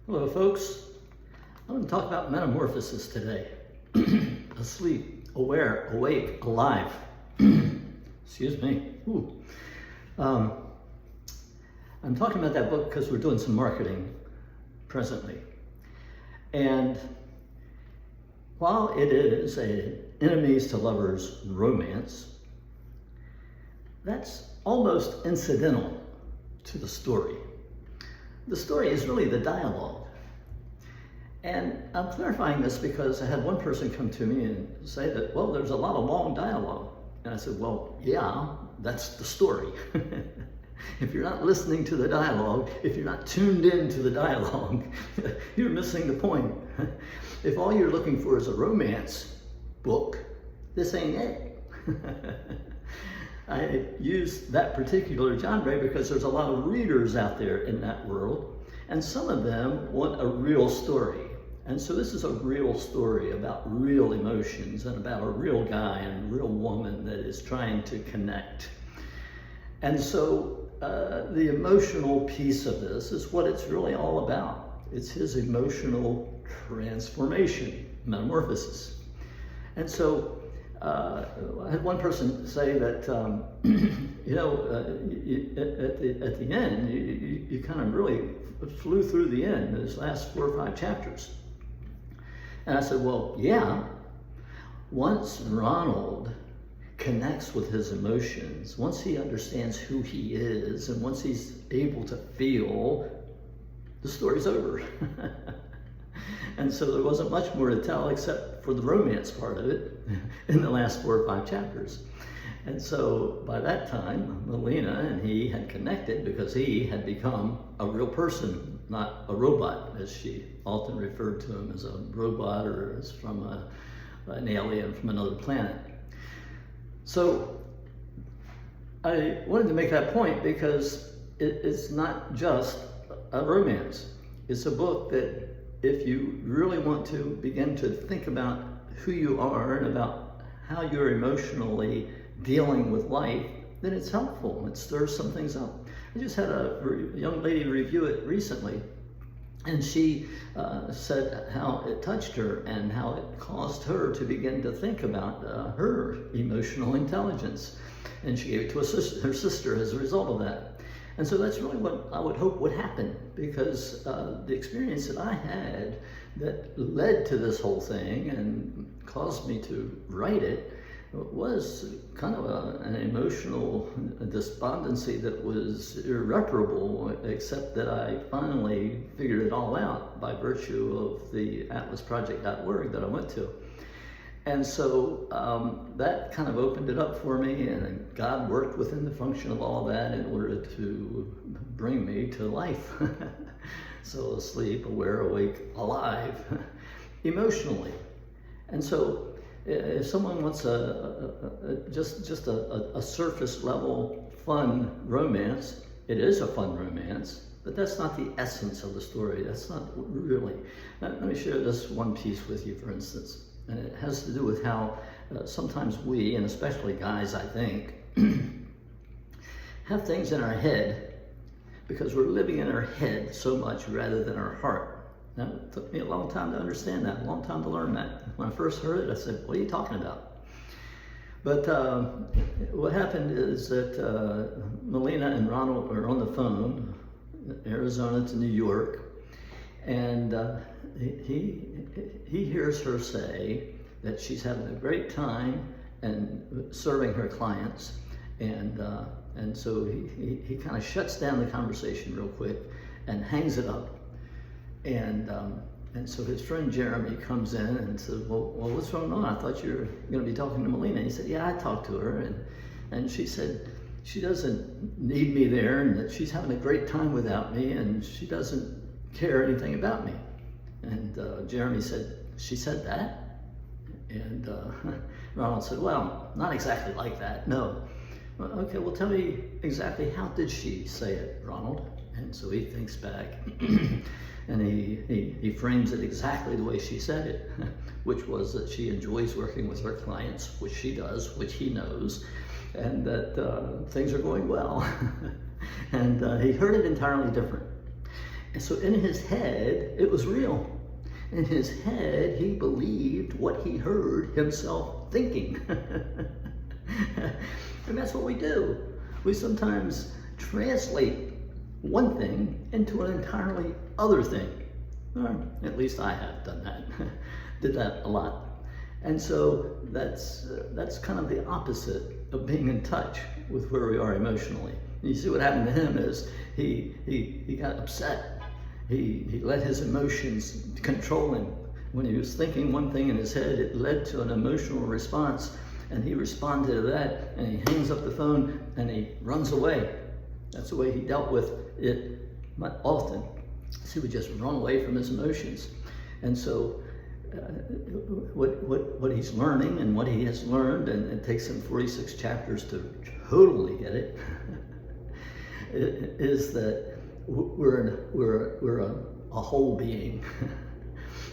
Hello folks, I'm going to talk about metamorphosis today. Asleep, aware, awake, alive. Excuse me. I'm talking about that book because we're doing some marketing presently. And while it is an enemies to lovers romance, that's almost incidental to the story. The story is really the dialogue. And I'm clarifying this because I had one person come to me and say that, well, there's a lot of long dialogue. And I said, well, yeah, that's the story. If you're not listening to the dialogue, if you're not tuned in to the dialogue, you're missing the point. If all you're looking for is a romance book, this ain't it. I use that particular genre because there's a lot of readers out there in that world, and some of them want a real story. And so this is a real story about real emotions and about a real guy and a real woman that is trying to connect. And so the emotional piece of this is what it's really all about. It's his emotional transformation, metamorphosis. And so I had one person say that, at the end, you kind of really flew through the end, those last 4 or 5 chapters. And I said, well, yeah, once Ronald connects with his emotions, once he understands who he is, and once he's able to feel, the story's over. And so there wasn't much more to tell except for the romance part of it in the last 4 or 5 chapters. And so by that time, Melina and he had connected because he had become a real person, not a robot, as she often referred to him, as a robot or as from an alien from another planet. So I wanted to make that point because it's not just a romance. It's a book that if you really want to begin to think about who you are and about how you're emotionally dealing with life, then it's helpful. It stirs some things up. I just had a young lady review it recently, and she said how it touched her and how it caused her to begin to think about her emotional intelligence. And she gave it to her sister as a result of that. And so that's really what I would hope would happen, because the experience that I had that led to this whole thing and caused me to write it was kind of an emotional despondency that was irreparable, except that I finally figured it all out by virtue of the atlasproject.org that I went to. And so that kind of opened it up for me, and God worked within the function of all that in order to bring me to life. So asleep, aware, awake, alive, emotionally. And so if someone wants just a surface level fun romance, it is a fun romance, but that's not the essence of the story. That's not really. Let me share this one piece with you, for instance. And it has to do with how sometimes we, and especially guys, I think, have things in our head because we're living in our head so much rather than our heart. Now, it took me a long time to understand that, a long time to learn that. When I first heard it, I said, what are you talking about? But what happened is that Melina and Ronald are on the phone, Arizona to New York, and he hears her say that she's having a great time and serving her clients, and so he kind of shuts down the conversation real quick and hangs it up, and so his friend Jeremy comes in and says, well, what's going on? I thought you were going to be talking to Melina. He said, yeah, I talked to her, and she said she doesn't need me there, and that she's having a great time without me, and she doesn't care anything about me. And Jeremy said, she said that? And Ronald said, well, not exactly like that, no. Well, okay, well, tell me exactly how did she say it, Ronald? And so he thinks back, and he frames it exactly the way she said it, which was that she enjoys working with her clients, which she does, which he knows, and that things are going well. And he heard it entirely different. And so in his head, it was real. In his head, he believed what he heard himself thinking. And that's what we do. We sometimes translate one thing into an entirely other thing. Or at least I have done that. Did that a lot. And so that's kind of the opposite of being in touch with where we are emotionally. And you see what happened to him is he got upset. He let his emotions control him. When he was thinking one thing in his head, it led to an emotional response, and he responded to that, and he hangs up the phone and he runs away. That's the way he dealt with it often. So he would just run away from his emotions. And so what he's learning and what he has learned, and it takes him 46 chapters to totally get it, is that we're a whole being.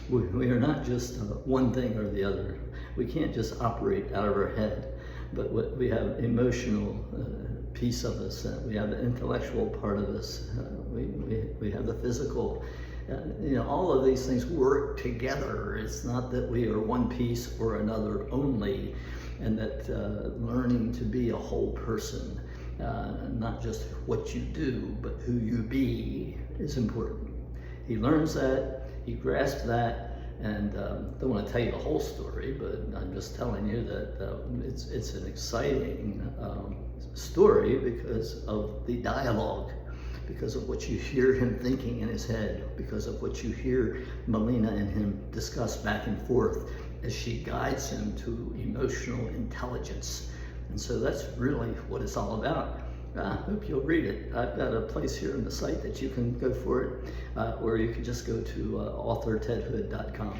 We are not just one thing or the other. We can't just operate out of our head, but we have emotional piece of us. We have the intellectual part of us. We have the physical. All of these things work together. It's not that we are one piece or another only, and that learning to be a whole person, not just what you do, but who you be, is important. He learns that, he grasps that, and don't want to tell you the whole story, but I'm just telling you that it's an exciting story because of the dialogue, because of what you hear him thinking in his head, because of what you hear Melina and him discuss back and forth as she guides him to emotional intelligence. And so that's really what it's all about. I hope you'll read it. I've got a place here on the site that you can go for it, or you can just go to authortedhood.com.